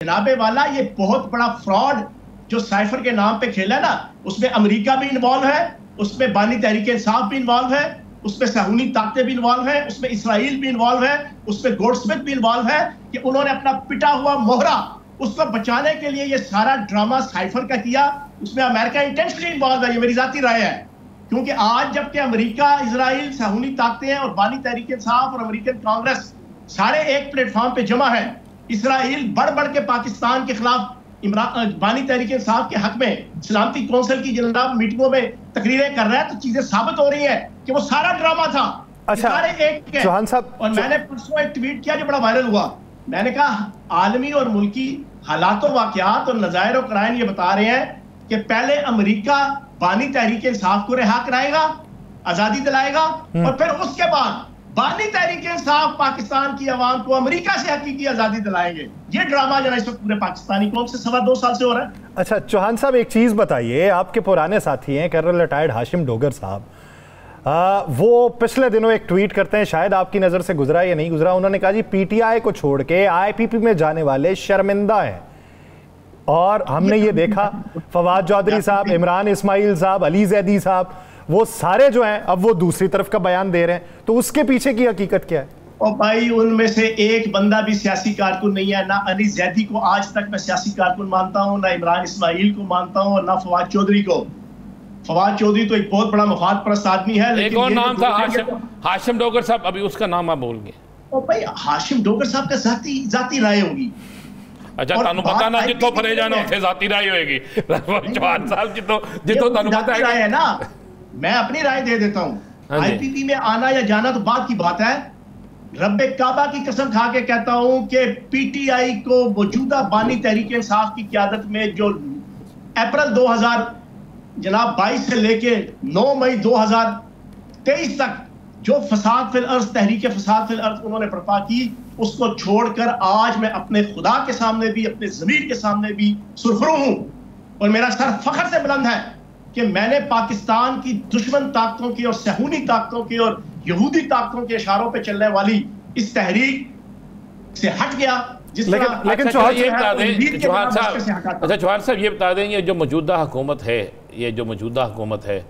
जनाबे वाला ये बहुत बड़ा फ्रॉड जो साइफर के नाम पे खेला ना, उसमें अमेरिका भी इन्वॉल्व है, उसमें बानी तहरीक इंसाफ भी इन्वॉल्व है, उसमें सहूनी ताकतें भी इन्वॉल्व है, उसमें इसराइल भी इन्वॉल्व है, उसमें गोल्डस्मिथ भी इन्वॉल्व है कि उन्होंने अपना पिटा हुआ मोहरा उसको बचाने के लिए ये सारा ड्रामा साइफर का किया। उसमें अमेरिका इंटेंशनली इन्वॉल्व है, ये मेरी जाती राय है। क्योंकि आज जबकि अमेरिका, इसराइल, सहूनी ताकतें और बानी तहरीक इंसाफ और अमेरिकन कांग्रेस सारे एक प्लेटफॉर्म पे जमा है, इसराइल बढ़ बढ़ के पाकिस्तान के खिलाफ बानी तहरीक इंसाफ के हक में सलामती कौंसिल की जनाब मीटिंगों में तकरीरें कर रहा है, तो चीजें साबित हो रही है कि वो सारा ड्रामा था। अच्छा, सारे एक चौहान साहब, और मैंने परसों एक ट्वीट किया जो बड़ा वायरल हुआ। मैंने कहा आलमी और मुल्की हालात वाकयात और नज़ायर और कराइन ये बता रहे हैं कि पहले अमेरिका बानी तहरीक इंसाफ को रिहा कराएगा, आजादी दिलाएगा, और फिर उसके बाद बानी तहरीक इंसाफ पाकिस्तान की आवाम को अमेरिका से हकीकी आजादी दिलाएंगे। ये ड्रामा जो है इस वक्त पूरे पाकिस्तानी कौम से 2.25 साल से हो रहा है। अच्छा चौहान साहब, एक चीज बताइए, आपके पुराने साथी हैं कर्नल रिटायर्ड हाशिम डोगर साहब, वो पिछले दिनों एक ट्वीट करते हैं, शायद आपकी नजर से गुजरा या नहीं गुजरा, उन्होंने कहा जी पीटीआई को छोड़ के आईपीपी में जाने वाले शर्मिंदा हैं। और हमने ये देखा फवाद चौधरी साहब, इमरान इस्माइल साहब, अली जैदी साहब, वो सारे जो हैं अब वो दूसरी तरफ का बयान दे रहे हैं, तो उसके पीछे की हकीकत क्या है? और भाई उनमें से एक बंदा भी सियासी कारकुन नहीं है। ना अली जैदी को आज तक मैं सियासी कारकुन मानता हूँ, ना इमरान इस्माइल को मानता हूँ, और ना फवाद चौधरी को। फवाद चौधरी तो एक बहुत बड़ा मफाद परस्त आदमी है। एक और नाम था हाशिम डोगर साहब, अभी उसका नाम आप बोल गए। और भाई हाशिम डोगर साहब का जाती राय होगी। अच्छा, तानू पता ना जितो फरे जाना उसे जाती राय होगी। चौहान साहब जितो तानू पता है ना, मैं अपनी राय दे देता हूँ। आईपीपी में आना या जाना तो बात की बात है। रब्बे काबा की कसम खा के कहता हूं कि पीटीआई को मौजूदा बानी तहरीक इंसाफ की क़यादत में जो अप्रैल 2022 से लेके 9 मई 2023 तक जो फसाद फिल अर्ज़, तहरीक फसाद फिल अर्ज़ उन्होंने बर्पा की, उसको छोड़कर आज मैं अपने खुदा के सामने भी, अपने ज़मीर के सामने भी सुरखरू हूं। और मेरा सर फख्र से बुलंद है कि मैंने पाकिस्तान की दुश्मन ताकतों की और सहूनी ताकतों की और यहूदी ताकतों के इशारों पे चलने वाली इस तहरीक से हट गया। लेकिन चौहान ये बता दें, चौहान साहब ये बता दें, ये जो मौजूदा हुकूमत है, ये जो मौजूदा हुकूमत है,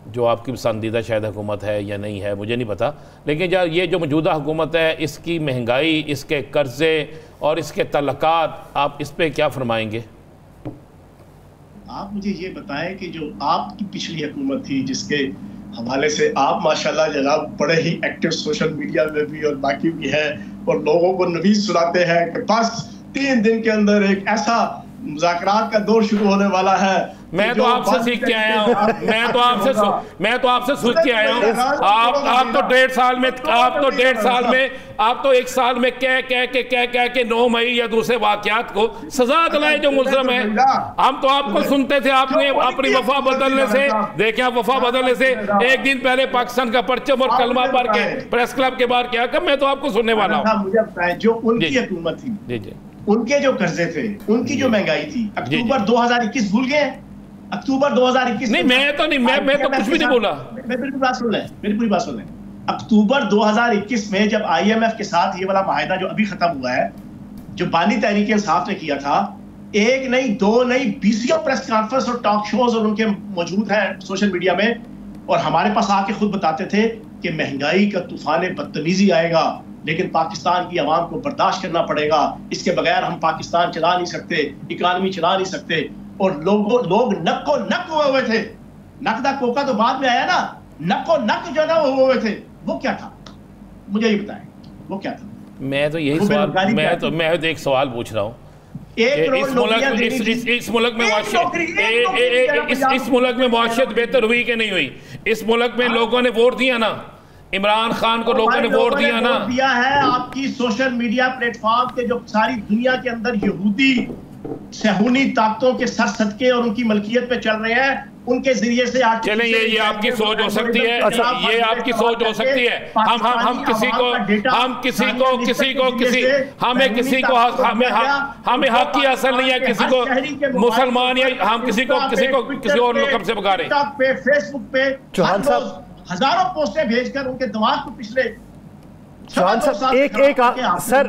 जो आपकी पसंदीदा शायद हुकूमत है या नहीं है मुझे नहीं पता, लेकिन ये जो मौजूदा हुकूमत है, इसकी महंगाई, इसके कर्जे और इसके तल्लकात, आप इस पर क्या फरमाएंगे? आप मुझे ये बताएं कि जो आपकी पिछली हुकूमत थी, जिसके हवाले से आप माशाल्लाह जनाब बड़े ही एक्टिव सोशल मीडिया में भी और बाकी भी है, और लोगों को नवीज सुनाते हैं कि बस 3 दिन के अंदर एक ऐसा मुज़ाकरात का दौर शुरू होने वाला है। मैं तो आपसे सीख के आया हूँ, मैं तो आपसे सीख के आया हूँ। आप तो 1.5 साल में, आप तो 1 साल में कह के 9 मई या दूसरे वाकयात को सजा दिलाए जो मुल्ज़म है। हम तो आपको सुनते थे, आपने अपनी वफा बदलने से, देखे आप वफा बदलने से एक दिन पहले पाकिस्तान का परचम और कलमा पढ़ के प्रेस क्लब के बाहर क्या कर, मैं तो आपको सुनने वाला हूँ। मुझे बताएं, जो उनकी हुकूमत थी, उनके जो कर्जे थे, उनकी जो महंगाई थी, अक्टूबर 2021 भूल गए? अक्टूबर 2021 नहीं, मैं तो कुछ भी नहीं बोला। मेरी पूरी बात सुन लें। अक्टूबर 2021 में जब IMF के साथ ये वाला माहिदा जो अभी खत्म हुआ है, जो बानी तहरीक इंसाफ ने किया था, 1 नहीं 2 नहीं 20 प्रेस कॉन्फ्रेंस और टॉक शोज और उनके मौजूद हैं सोशल मीडिया में, और हमारे पास आके खुद बताते थे कि महंगाई का तूफान बदतमीजी आएगा, लेकिन पाकिस्तान की आवाम को बर्दाश्त करना पड़ेगा, इसके बगैर हम पाकिस्तान चला नहीं सकते, इकानमी चला नहीं सकते। और लोग नक्को नक हुए थे। नकदा कोका तो बाद में आया ना, नक्को नक जो ना हुए थे, वो क्या था? मुझे ये बताएं, वो क्या था? मैं तो यही सवाल, मैं तो एक सवाल पूछ रहा हूँ। इस मुल्क में मुआशरत बेहतर हुई कि नहीं हुई? इस मुल्क में लोगों ने वोट दिया ना, इमरान खान को लोगों ने वोट दिया ना, दिया है। आपकी सोशल मीडिया प्लेटफॉर्म के जो सारी दुनिया के अंदर यहूदी सहूनी ताकतों के सर सदके और उनकी मलकियत पे चल रहे हैं, उनके जरिए से चलें, ये आपकी सोच हो सकती है, ये आपकी सोच हो सकती है। हमें हक की हासिल नहीं है किसी को मुसलमान या हम किसी और लक़ब से पुकारें। फेसबुक पे हजारों पोस्टें भेजकर उनके दिमाग को पिछले एक सर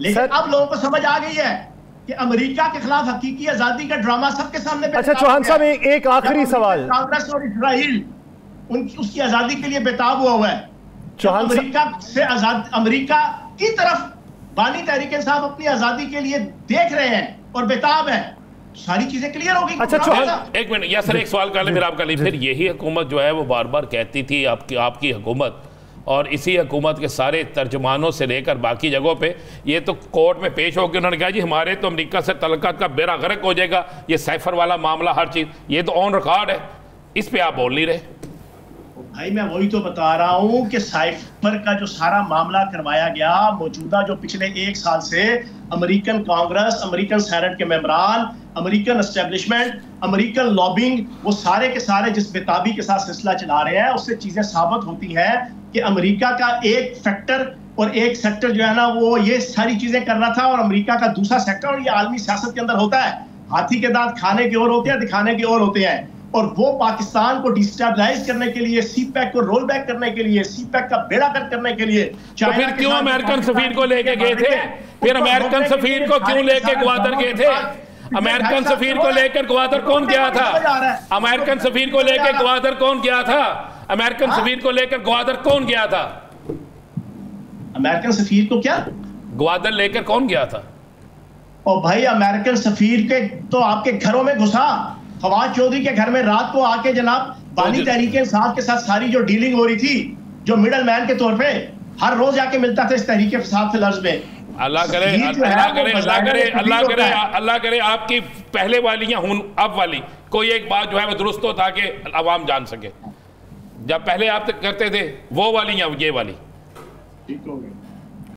लेकिन अब लोगों को समझ आ गई है कि अमेरिका के खिलाफ हकीकी आजादी का ड्रामा सबके सामने। अच्छा चौहान साहब, एक आखिरी सवाल। कांग्रेस और इजराइल उसकी आजादी के लिए बेताब हुआ है। चौहान अमेरिका से आजाद, अमेरिका की तरफ बानी तहरीक इंसाफ अपनी आजादी के लिए देख रहे हैं और बेताब है, सारी चीजें क्लियर होगी। अच्छा चौहान, एक मिनट, या सर एक सवाल कर ले फिर आपका। फिर यही हुकूमत जो है वो बार बार कहती थी आपकी हुकूमत, और इसी हुकूमत के सारे तर्जमानों से लेकर बाकी जगहों पे ये तो कोर्ट में पेश होकर उन्होंने कहा जी हमारे तो अमेरिका से तल्लुकात का बेड़ा गर्क हो जाएगा, ये साइफर वाला मामला, हर चीज ये तो ऑन रिकॉर्ड है, इस पे आप बोल नहीं रहे। भाई मैं वही तो बता रहा हूं कि साइफर का जो सारा मामला करवाया गया, मौजूदा जो पिछले 1 साल से अमेरिकन कांग्रेस, अमेरिकन सेनेट के मेंबरान, अमेरिकन एस्टेब्लिशमेंट, अमेरिकन लॉबिंग, वो सारे के सारे जिस बेताबी के साथ सिलसिला चला रहे हैं, उससे चीजें साबित होती हैं कि अमेरिका का एक फैक्टर और एक सेक्टर जो है ना वो ये सारी चीजें कर रहा था, और अमेरिका का दूसरा सेक्टर, और ये आलमी सियासत के अंदर होता है, हाथी के दांत खाने की ओर होते हैं, दिखाने की ओर होते हैं। और वो पाकिस्तान को डिस्टेबलाइज करने के लिए, सीपैक को रोल बैक करने के लिए, सीपैक का बेड़ा गर्क करने के लिए, तो फिर क्यों अमेरिकन सफीर को लेके गए थे? फिर अमेरिकन सफीर को क्यों लेके ग्वादर गए थे? अमेरिकन सफीर को लेकर ग्वादर कौन गया था? अमेरिकन सफीर को लेकर ग्वादर कौन गया था? अमेरिकन सफीर को लेकर ग्वादर कौन गया था? अमेरिकन सफीर को क्या ग्वादर लेकर कौन गया था? और भाई अमेरिकन सफीर के तो आपके घरों में घुसा, फवाद चौधरी के घर में रात को आके जनाब बानी तहरीक इंसाफ के साथ सारी जो डीलिंग हो रही थी, जो मिडल मैन के तौर पे हर रोज आके मिलता था इस तहरीक इंसाफ से लफ्ज में। अल्लाह करे, अल्लाह करे, अल्लाह करे, अल्लाह करे, अल्लाह करे आपकी पहले वाली या अब वाली कोई एक बात जो है वो दुरुस्त हो ताकि अवाम जान सके। जब पहले आप करते थे वो वाली या ये वाली? ठीक हो गया।